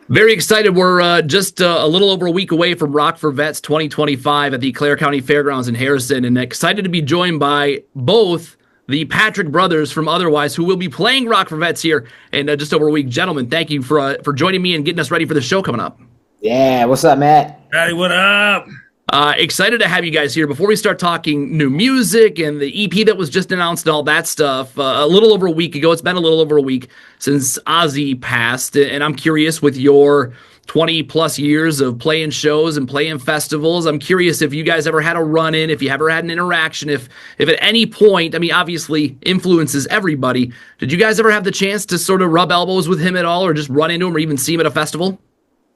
Very excited. We're just a little over a week away from Rock for Vets 2025 at the Clare County Fairgrounds in Harrison, and excited to be joined by both the Patrick brothers from Otherwise, who will be playing Rock for Vets here in just over a week. Gentlemen, thank you for joining me and getting us ready for the show coming up. Yeah, what's up, Matt? Hey, what up? Excited to have you guys here. Before we start talking new music and the EP that was just announced and all that stuff, a little over a week ago, it's been a little over a week since Ozzy passed. And I'm curious, with your 20 plus years of playing shows and playing festivals, I'm curious if you guys ever had a run in, if you ever had an interaction, if at any point, I mean, obviously influences everybody. Did you guys ever have the chance to sort of rub elbows with him at all, or just run into him or even see him at a festival?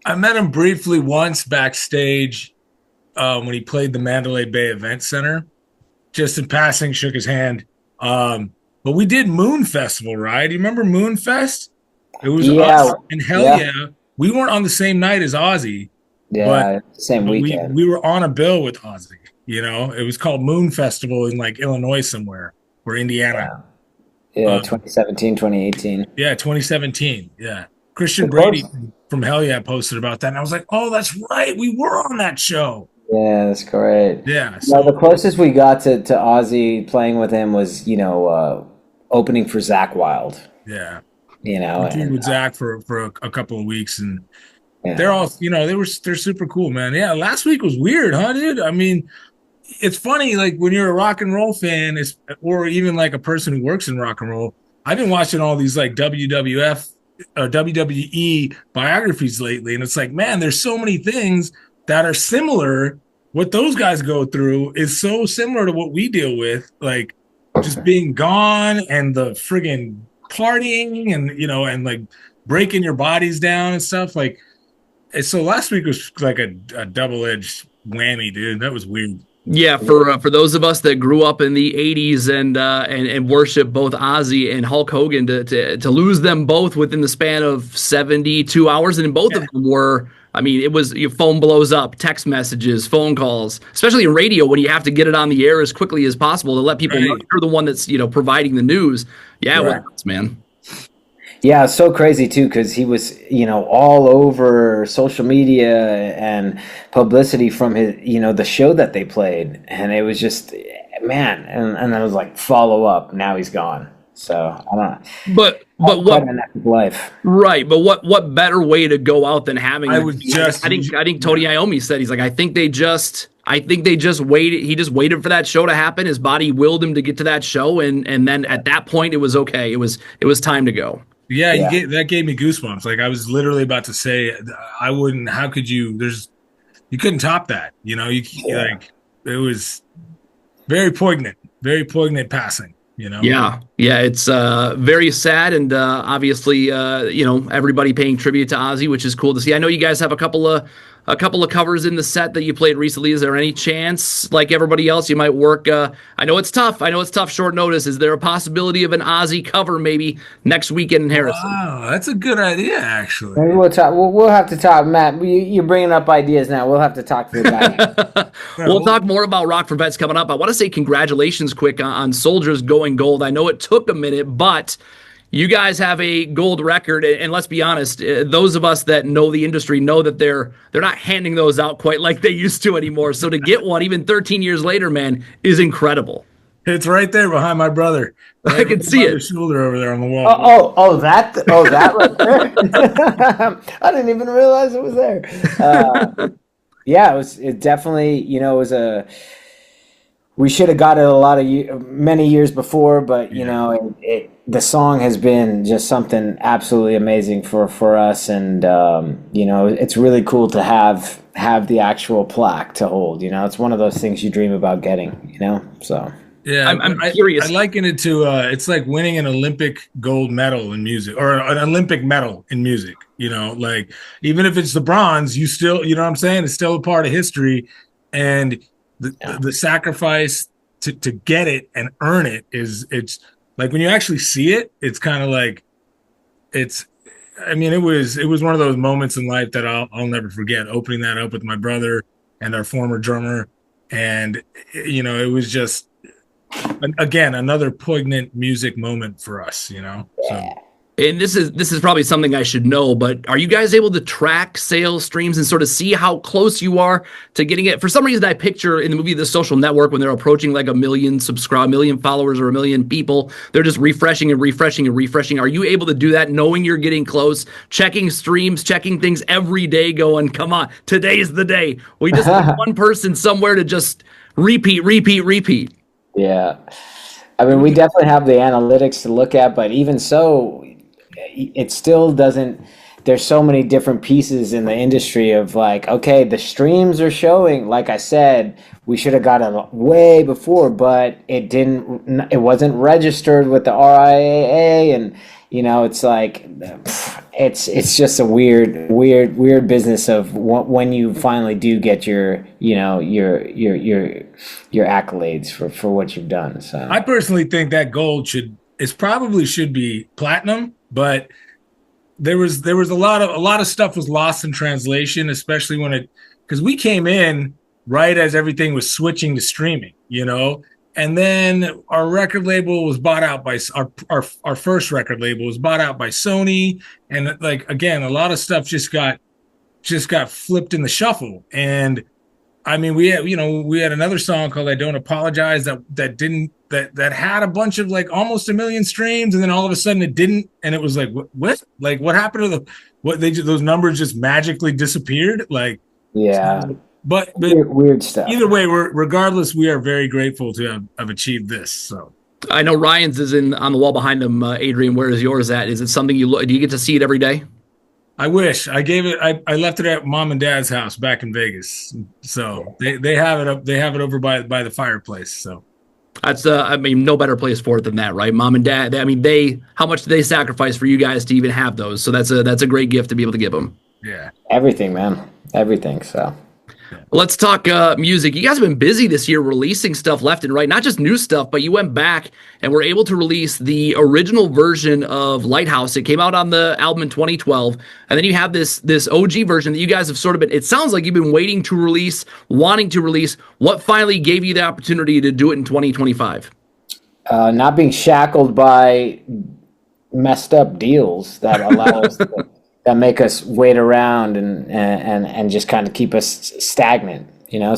I met him briefly once backstage when he played the Mandalay Bay Event Center. Just in passing, shook his hand. But we did Moon Festival, right? Do you remember Moon Fest? It was us and Hell Yeah. We weren't on the same night as Ozzy. Yeah, same weekend. We were on a bill with Ozzy. You know, it was called Moon Festival in like Illinois somewhere, or Indiana. Yeah, 2017, 2018. Yeah, 2017. Yeah. Christian Brady from Hell Yeah posted about that. And I was like, oh, that's right. We were on that show. Yeah, that's great. Yeah. So the closest we got to Ozzy playing with him was, opening for Zakk Wylde. Yeah. You know, and with Zach for a couple of weeks, and they're all, they're super cool, man. Yeah. Last week was weird, huh, dude? I mean, it's funny, like when you're a rock and roll fan, or even like a person who works in rock and roll. I've been watching all these like WWE biographies lately, and it's like, man, there's so many things that are similar. What those guys go through is so similar to what we deal with, like just being gone and the friggin' partying and and like breaking your bodies down and stuff. Like, so last week was like a double-edged whammy, dude. That was weird. Yeah, for those of us that grew up in the 80s and worship both Ozzy and Hulk Hogan, to lose them both within the span of 72 hours, and both of them were, I mean, it was, your phone blows up, text messages, phone calls, especially in radio when you have to get it on the air as quickly as possible to let people know you're the one that's, providing the news. Yeah, it was, man. Yeah, it's so crazy too, because he was, all over social media and publicity from his, the show that they played, and it was just, man, and I was like, follow up. Now he's gone, so I don't know. But what life? Right, but what better way to go out than having? I think Tony Iommi said, he's like, I think they just waited. He just waited for that show to happen. His body willed him to get to that show, and then at that point it was okay. It was time to go. Yeah, that gave me goosebumps. Like, I was literally about to say, I wouldn't. How could you? You couldn't top that. Like, it was very poignant passing. Yeah, it's very sad, and obviously, everybody paying tribute to Ozzy, which is cool to see. I know you guys have a couple of covers in the set that you played recently. Is there any chance, like everybody else, you might work? I know it's tough. Short notice. Is there a possibility of an Ozzy cover maybe next weekend in Harrison? Wow, that's a good idea, actually. Maybe we'll talk. We'll have to talk, Matt. You're bringing up ideas now. We'll have to talk to the guy. We'll talk more about Rock for Vets coming up. I want to say congratulations quick on Soldiers going gold. I know it took a minute, but you guys have a gold record, and let's be honest, those of us that know the industry know that they're not handing those out quite like they used to anymore. So to get one even 13 years later, man, is incredible. It's right there behind my brother. Right? I can see it. Shoulder over there on the wall. That right there. I didn't even realize it was there. It definitely, it was we should have got it many years before, but the song has been just something absolutely amazing for us, and it's really cool to have the actual plaque to hold. It's one of those things you dream about getting. So yeah, I'm curious. I liken it to it's like winning an Olympic gold medal in music, or an Olympic medal in music. Like, even if it's the bronze, you still, what I'm saying, it's still a part of history, and the sacrifice to get it and earn it it's like, when you actually see it, it's kind of like, it was one of those moments in life that I'll never forget, opening that up with my brother and our former drummer. And, it was just, again, another poignant music moment for us, So. And this is probably something I should know, but are you guys able to track sales streams and sort of see how close you are to getting it? For some reason, I picture in the movie The Social Network when they're approaching like a million followers or a million people, they're just refreshing and refreshing and refreshing. Are you able to do that knowing you're getting close, checking streams, checking things every day, going, come on, today's the day? We just need one person somewhere to just repeat. Yeah. I mean, we definitely have the analytics to look at, but even so, it still doesn't. There's so many different pieces in the industry of like, okay, the streams are showing, like I said, we should have got it way before, but it wasn't registered with the RIAA, and it's like, it's just a weird business of when you finally do get your accolades for what you've done. So I personally think that gold should be platinum, but there was a lot of stuff was lost in translation, especially because we came in right as everything was switching to streaming, and then our record label was bought out by our first record label was bought out by Sony, and like again, a lot of stuff just got flipped in the shuffle. And I mean, we had another song called "I Don't Apologize" that had a bunch of like almost 1 million streams, and then all of a sudden it didn't, and it was like, what? Like, what happened to those numbers just magically disappeared? Like, yeah. But weird stuff. Either way, regardless, we are very grateful to have achieved this. So I know Ryan's is on the wall behind him. Adrian, where is yours at? Is it something do you get to see it every day? I wish. I left it at mom and dad's house back in Vegas. So they have it up. They have it over by the fireplace. So that's no better place for it than that, right? Mom and dad. How much do they sacrifice for you guys to even have those? So that's a great gift to be able to give them. Yeah. Everything, man. Everything. So. Let's talk music. You guys have been busy this year releasing stuff left and right, not just new stuff, but you went back and were able to release the original version of Lighthouse. It came out on the album in 2012. And then you have this OG version that you guys have sort of been, it sounds like you've been waiting to release, wanting to release. What finally gave you the opportunity to do it in 2025? Not being shackled by messed up deals that allow us that make us wait around and just kind of keep us stagnant,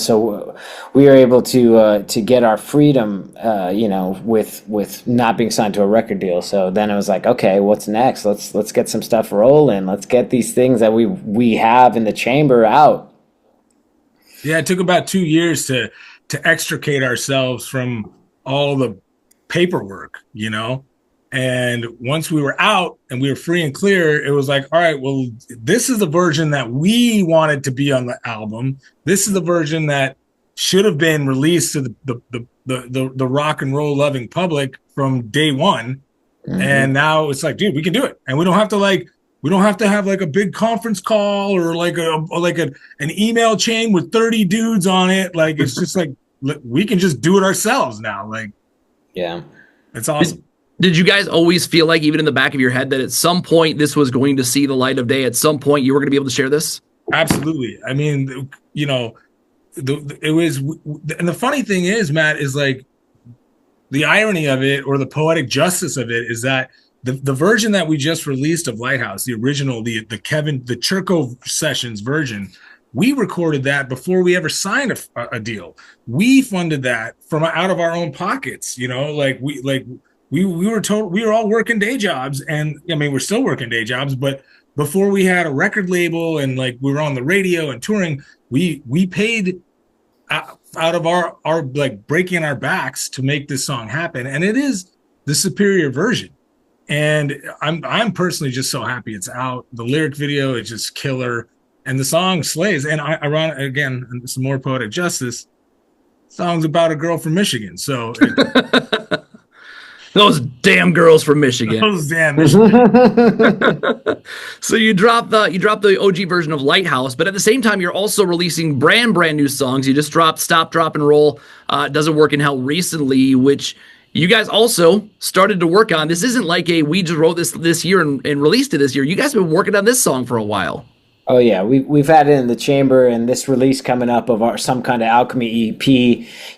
so we were able to get our freedom, with not being signed to a record deal. So then it was like, okay, what's next? Let's get some stuff rolling. Let's get these things that we have in the chamber out. Yeah, it took about 2 years to extricate ourselves from all the paperwork, And once we were out and we were free and clear, it was like, all right, well, this is the version that we wanted to be on the album. This is the version that should have been released to the rock and roll loving public from day one. Mm-hmm. And now it's like, dude, we can do it. And we don't have to have like a big conference call or like an email chain with 30 dudes on it. Like, it's just like, we can just do it ourselves now. Like, yeah, it's awesome. Did you guys always feel like, even in the back of your head, that at some point this was going to see the light of day? At some point you were going to be able to share this? Absolutely. I mean, it was, and the funny thing is, Matt, is like the irony of it, or the poetic justice of it, is that the version that we just released of Lighthouse, the original, the Churko Sessions version, we recorded that before we ever signed a deal. We funded that from out of our own pockets, we were told we were all working day jobs, and I mean, we're still working day jobs, but before we had a record label and like we were on the radio and touring, we paid out of our like breaking our backs to make this song happen. And it is the superior version. And I'm personally just so happy it's out. The lyric video is just killer, and the song slays. And again, some more poetic justice. Song's about a girl from Michigan, so. Those damn girls from Michigan. Those damn Michigan. So you dropped the OG version of Lighthouse, but at the same time, you're also releasing brand new songs. You just dropped Stop, Drop, and Roll. Doesn't Work in Hell recently, which you guys also started to work on. This isn't like we just wrote this year and released it this year. You guys have been working on this song for a while. Oh yeah, we've had it in the chamber, and this release coming up of some kind of Alchemy EP,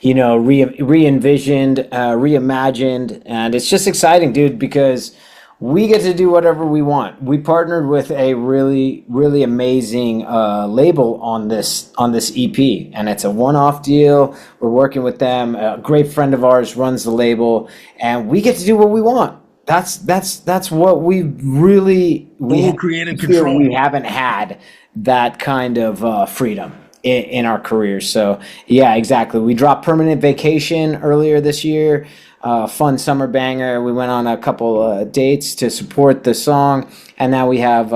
re-envisioned, reimagined, and it's just exciting, dude, because we get to do whatever we want. We partnered with a really, really amazing label on this EP, and it's a one-off deal. We're working with them. A great friend of ours runs the label, and we get to do what we want. That's what we really creative control. We haven't had that kind of freedom in our careers. So yeah, exactly. We dropped Permanent Vacation earlier this year. Fun summer banger. We went on a couple dates to support the song, and now we have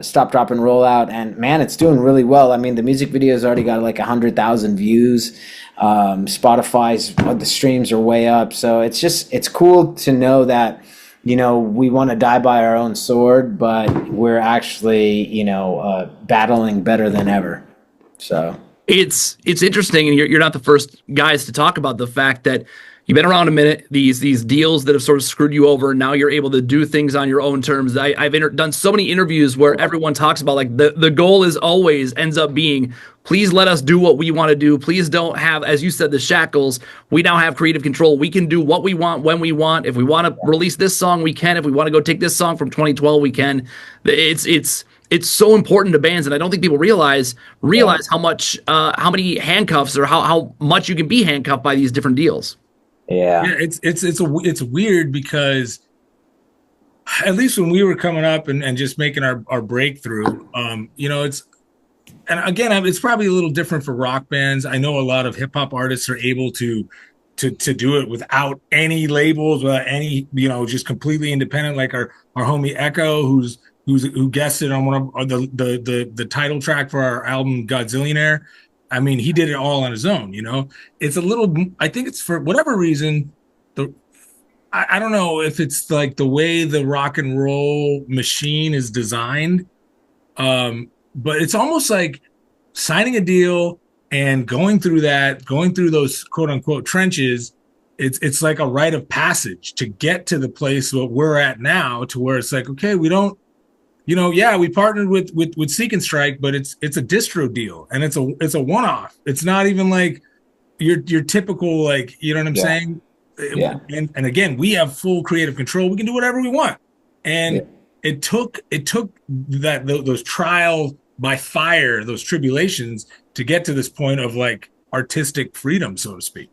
Stop, Drop, and Roll Out, and man, it's doing really well. I mean, the music video's already got like 100,000 views. Spotify's, the streams are way up, so it's cool to know that, you know, we want to die by our own sword, but we're actually, you know, battling better than ever. So it's interesting, and you're not the first guys to talk about the fact that you've been around a minute. These deals that have sort of screwed you over, and now you're able to do things on your own terms. I've done so many interviews where everyone talks about, like, the goal is always ends up being, please let us do what we want to do. Please don't have, as you said, the shackles. We now have creative control. We can do what we want when we want. If we want to release this song, we can. If we want to go take this song from 2012, we can. It's so important to bands, and I don't think people realize how many handcuffs, or how much you can be handcuffed by these different deals. Yeah, it's weird because at least when we were coming up and just making our breakthrough, you know, it's probably a little different for rock bands. I know a lot of hip hop artists are able to do it without any labels, without any, you know, just completely independent, like our homie Echo, who guested on one of the title track for our album Godzillionaire. I mean, he did it all on his own, you know. It's a little, I think it's for whatever reason, I don't know if it's like the way the rock and roll machine is designed, but it's almost like signing a deal and going through those quote unquote trenches. It's like a rite of passage to get to the place where we're at now, to where it's like, okay, we don't, you know, yeah, we partnered with Seek and Strike, but it's a distro deal, and it's a one-off. It's not even like your typical, like, you know what I'm saying? Yeah. And again, we have full creative control. We can do whatever we want. And it took those trial by fire, those tribulations, to get to this point of like artistic freedom, so to speak.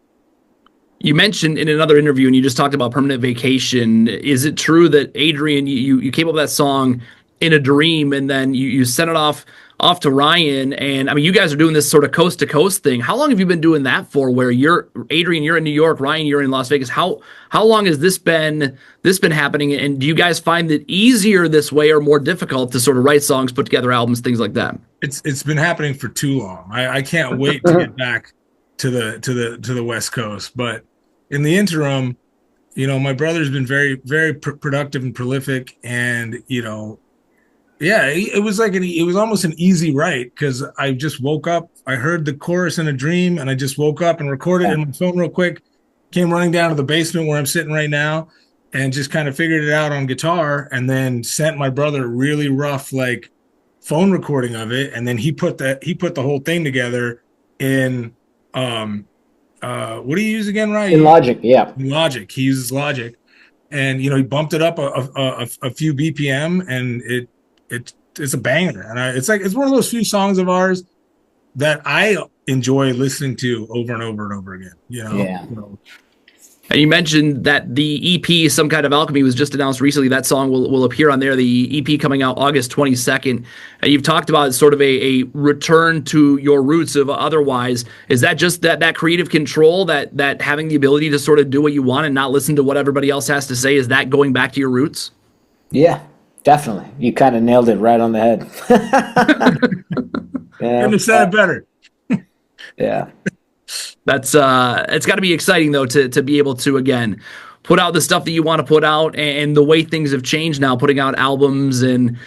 You mentioned in another interview, and you just talked about Permanent Vacation. Is it true that, Adrian, you came up with that song in a dream, and then you sent it off to Ryan? And I mean, you guys are doing this sort of coast to coast thing. How long have you been doing that for, where Adrian, you're in New York, Ryan, you're in Las Vegas? How long has this been happening? And do you guys find it easier this way, or more difficult to sort of write songs, put together albums, things like that? It's been happening for too long. I can't wait to get back to the West Coast. But in the interim, you know, my brother's been very, very productive and prolific, and, you know, yeah, it was almost an easy write, because I just woke up, I heard the chorus in a dream, and I just woke up and recorded it in my phone real quick, came running down to the basement where I'm sitting right now, and just kind of figured it out on guitar, and then sent my brother a really rough, like, phone recording of it, and then he put the whole thing together in what do you use again, Ryan? In Logic, yeah. In Logic. He uses Logic, and, you know, he bumped it up a few BPM, and it's a banger. And it's one of those few songs of ours that I enjoy listening to over and over and over again, you know? Yeah. And you mentioned that the EP, Some Kind of Alchemy, was just announced recently. That song will appear on there. The EP coming out August 22nd. And you've talked about sort of a return to your roots of otherwise. Is that just that creative control, that having the ability to sort of do what you want and not listen to what everybody else has to say? Is that going back to your roots? Yeah, definitely. You kind of nailed it right on the head. Couldn't have said it better. Yeah. That's it's got to be exciting, though, to be able to, again, put out the stuff that you want to put out, and the way things have changed now, putting out albums and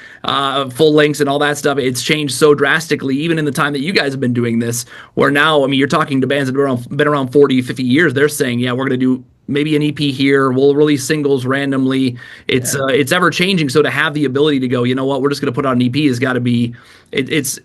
full lengths and all that stuff. It's changed so drastically, even in the time that you guys have been doing this, where now, I mean, you're talking to bands that have been around 40, 50 years. They're saying, yeah, we're going to do maybe an EP here. We'll release singles randomly. It's ever changing. So to have the ability to go, you know what, we're just going to put out an EP has got to be,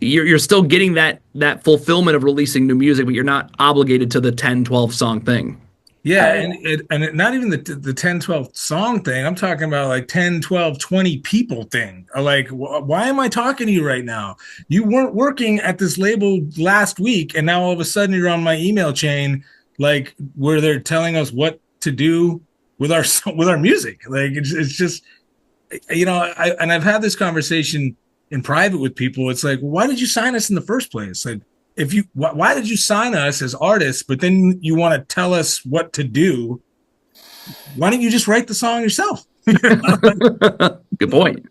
you're still getting that fulfillment of releasing new music, but you're not obligated to the 10, 12 song thing. Yeah, and not even the 10, 12 song thing. I'm talking about like 10, 12, 20 people thing. Like, why am I talking to you right now? You weren't working at this label last week, and now all of a sudden you're on my email chain, like where they're telling us what to do with our music. Like, it's just, I've had this conversation in private with people. It's like, why did you sign us in the first place? Like, why did you sign us as artists, but then you want to tell us what to do? Why don't you just write the song yourself? Good point.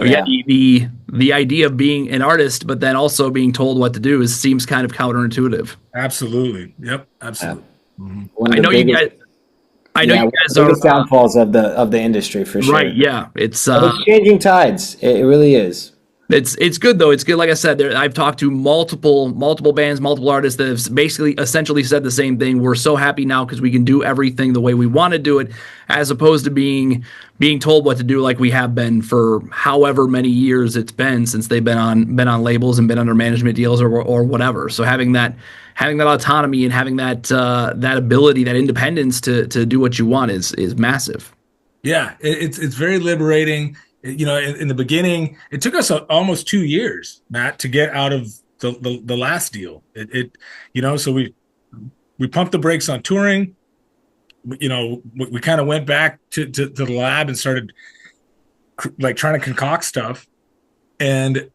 Yeah. I mean, the idea of being an artist, but then also being told what to do seems kind of counterintuitive. Absolutely. Yep. Absolutely. Yeah. Mm-hmm. I know you guys are the downfalls of the industry for sure. Right. Yeah. It's changing tides. It really is. It's good though. It's good. Like I said, I've talked to multiple bands, multiple artists that have basically essentially said the same thing. We're so happy now because we can do everything the way we want to do it, as opposed to being told what to do like we have been for however many years it's been since they've been on labels and been under management deals or whatever. So having that autonomy and having that ability, that independence to do what you want is massive. Yeah, it's very liberating. In the beginning, it took us almost 2 years, Matt, to get out of the last deal. So we pumped the brakes on touring. We kind of went back to the lab and started like trying to concoct stuff, and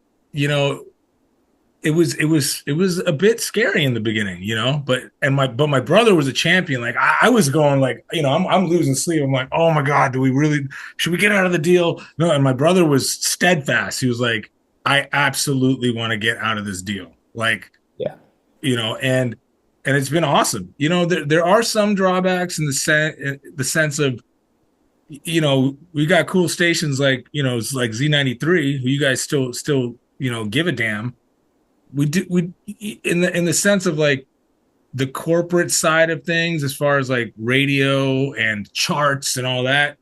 it was a bit scary in the beginning, but my brother was a champion. Like I was going like, I'm losing sleep. I'm like, oh my God, should we get out of the deal? No. And my brother was steadfast. He was like, I absolutely want to get out of this deal. Like, yeah, and it's been awesome. There are some drawbacks in the sense of, we got cool stations like, it's like Z93, who you guys still, give a damn. We in the sense of like the corporate side of things, as far as like radio and charts and all that.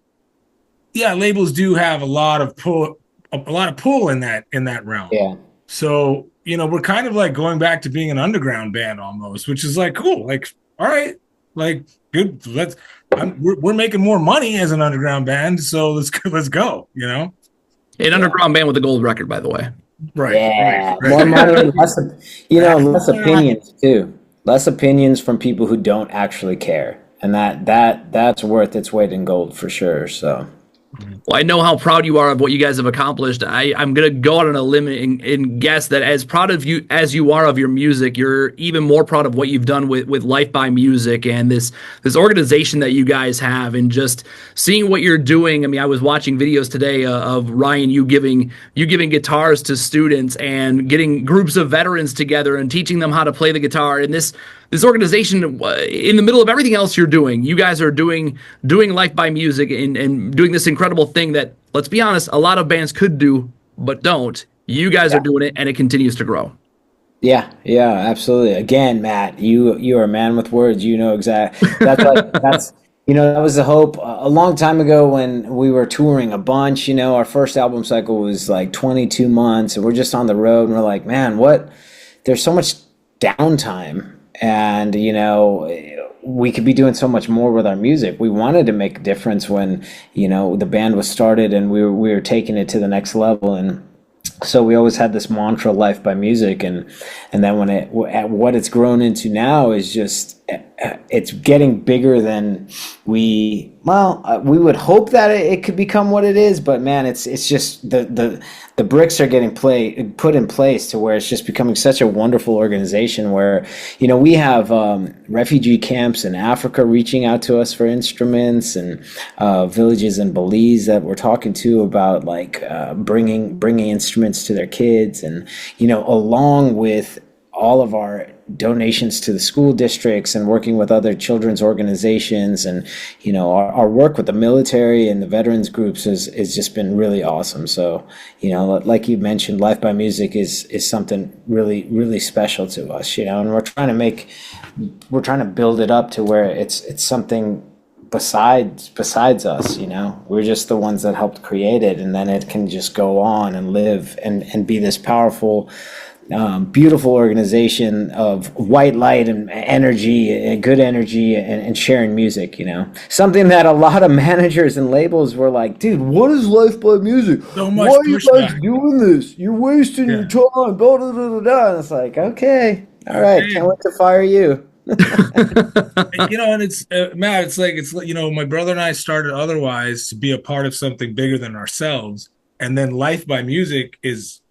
Yeah, labels do have a lot of pull in that realm. Yeah. So we're kind of like going back to being an underground band almost, which is like cool. Like, all right, like good. We're making more money as an underground band, so let's go. An underground band with a gold record, by the way. Right. Yeah. Right. More money, less opinions too. Less opinions from people who don't actually care, and that's worth its weight in gold for sure. So. Well, I know how proud you are of what you guys have accomplished. I'm going to go out on a limb and guess that as proud of you as you are of your music, you're even more proud of what you've done with Life by Music and this organization that you guys have, and just seeing what you're doing. I mean, I was watching videos today of Ryan, you giving guitars to students and getting groups of veterans together and teaching them how to play the guitar. And this organization, in the middle of everything else you're doing, you guys are doing Life by Music and doing this incredible thing that, let's be honest, a lot of bands could do but don't. You guys are doing it, and it continues to grow. Yeah, absolutely. Again, Matt, you are a man with words. You know exactly. That was the hope a long time ago when we were touring a bunch. Our first album cycle was like 22 months, and we're just on the road, and we're like, man, there's so much downtime. And, we could be doing so much more with our music. We wanted to make a difference when, the band was started and we were taking it to the next level. And so we always had this mantra, Life by Music. And then what it's grown into now is just, it's getting bigger than we would hope that it could become what it is. But man, it's just the bricks are getting put in place to where it's just becoming such a wonderful organization where, we have refugee camps in Africa reaching out to us for instruments, and villages in Belize that we're talking to about like bringing instruments to their kids, and, along with all of our donations to the school districts and working with other children's organizations, and our work with the military and the veterans groups has just been really awesome. So like you mentioned, Life by Music is something really, really special to us, and we're trying to build it up to where it's something besides us. We're just the ones that helped create it, and then it can just go on and live and be this powerful beautiful organization of white light and energy and good energy and sharing music, something that a lot of managers and labels were like, dude, what is Life by Music? So much Why are you guys pushback. doing this? You're wasting your time, blah, blah, blah, blah, blah. And it's like, okay, all right, can't wait to fire you. And it's Matt, my brother and I started Otherwise to be a part of something bigger than ourselves, and then Life by Music is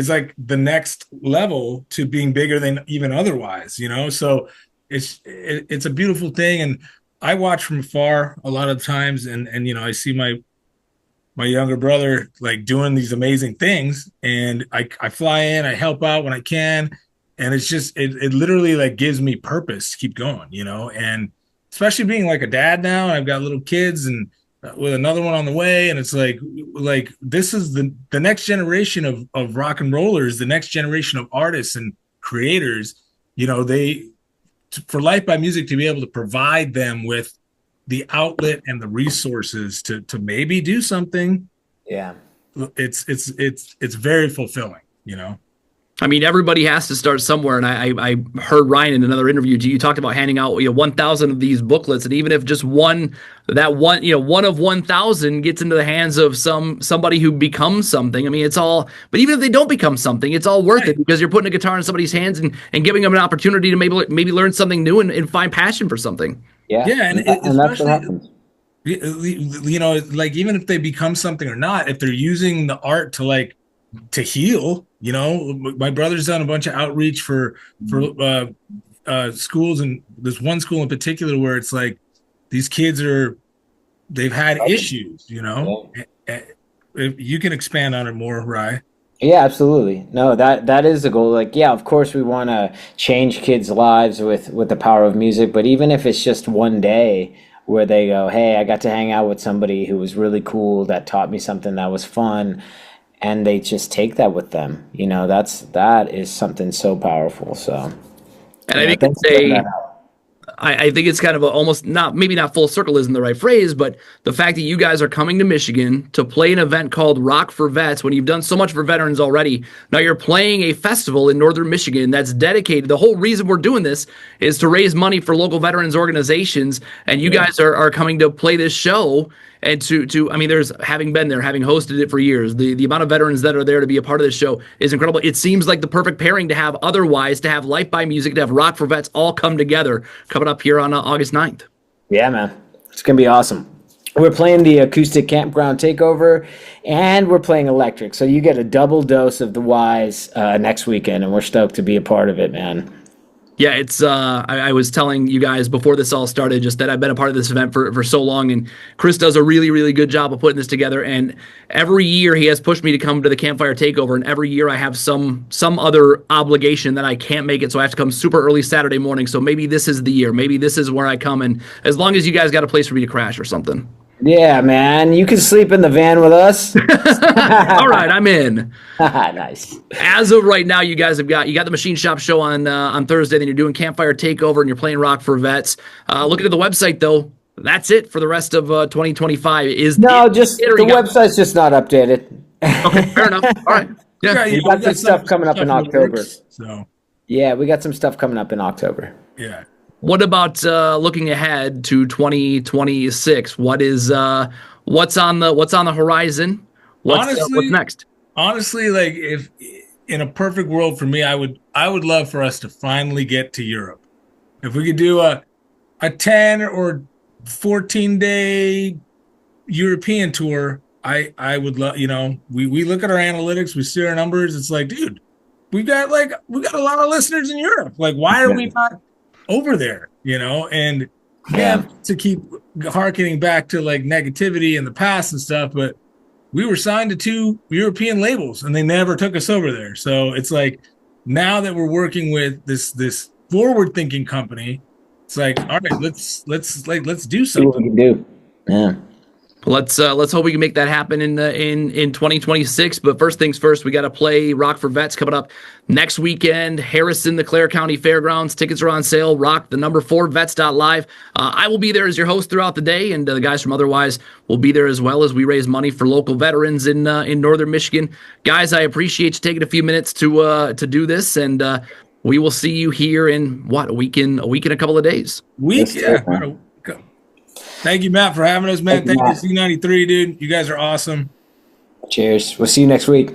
like the next level to being bigger than even Otherwise, so it's a beautiful thing. And I watch from afar a lot of times, and I see my younger brother like doing these amazing things, and I fly in, I help out when I can, and it's just it literally like gives me purpose to keep going, and especially being like a dad now, and I've got little kids, and with another one on the way, and it's like this is the next generation of rock and rollers, the next generation of artists and creators. For Life by Music to be able to provide them with the outlet and the resources to maybe do something, it's very fulfilling. I mean, everybody has to start somewhere, and I heard Ryan in another interview. You talked about handing out 1,000 of these booklets, and even if just one of 1,000 gets into the hands of somebody who becomes something. I mean, it's all. But even if they don't become something, it's all worth it, because you're putting a guitar in somebody's hands and giving them an opportunity to maybe learn something new and find passion for something. And that's what happens. Like even if they become something or not, if they're using the art to heal. My brother's done a bunch of outreach for schools, and there's one school in particular where it's like these kids they've had issues. If you can expand on it more, Rye. Yeah, absolutely. No, that is the goal. Like, yeah, of course we want to change kids' lives with the power of music, but even if it's just one day where they go, hey, I got to hang out with somebody who was really cool, that taught me something that was fun, and they just take that with them, that is something so powerful. So, and I think I think it's kind of almost maybe not full circle isn't the right phrase, but the fact that you guys are coming to Michigan to play an event called Rock for Vets, when you've done so much for veterans already, now you're playing a festival in Northern Michigan that's dedicated. The whole reason we're doing this is to raise money for local veterans organizations, and you guys are coming to play this show. And I mean, there's having been there, having hosted it for years, the amount of veterans that are there to be a part of this show is incredible. It seems like the perfect pairing to have Otherwise, to have Life by Music, to have Rock for Vets all come together coming up here on August 9th. Yeah, man. It's going to be awesome. We're playing the acoustic campground takeover, and we're playing electric. So you get a double dose of the Wise next weekend, and we're stoked to be a part of it, man. Yeah, it's I was telling you guys before this all started just that I've been a part of this event for so long, and Chris does a really, really good job of putting this together. And every year he has pushed me to come to the Campfire Takeover, and every year I have some other obligation that I can't make it, so I have to come super early Saturday morning. So maybe this is the year. Maybe this is where I come, and as long as you guys got a place for me to crash or something. Yeah, man. You can sleep in the van with us. All right, I'm in. Nice. As of right now, you guys got the Machine Shop show on Thursday. Then you're doing Campfire Takeover, and you're playing Rock for Vets. Looking at the website, though, that's it for the rest of 2025. The website's just not updated. Okay, fair enough. All right. Yeah, we got some stuff coming up in October. So yeah, we got some stuff coming up in October. Yeah. What about looking ahead to 2026? What's on the horizon? What's next? Honestly, like if in a perfect world for me, I would love for us to finally get to Europe. If we could do a 10 or 14-day European tour, I would love. We look at our analytics, we see our numbers. It's like, dude, we got a lot of listeners in Europe. Like, why are we not over there? And to keep harkening back to like negativity in the past and stuff, but we were signed to 2 European labels and they never took us over there. So it's like, now that we're working with this forward thinking company, it's like, all right, let's do something. See what we can do. Yeah. Let's hope we can make that happen in 2026. But first things first, we got to play Rock for Vets coming up next weekend. Harrison, the Clare County Fairgrounds. Tickets are on sale. Rock the number 4 vets.live. I will be there as your host throughout the day, and the guys from Otherwise will be there as well as we raise money for local veterans in northern Michigan. Guys, I appreciate you taking a few minutes to do this, and we will see you here in a week in a couple of days. Thank you, Matt, for having us, man. Thank you, C93, dude. You guys are awesome. Cheers. We'll see you next week.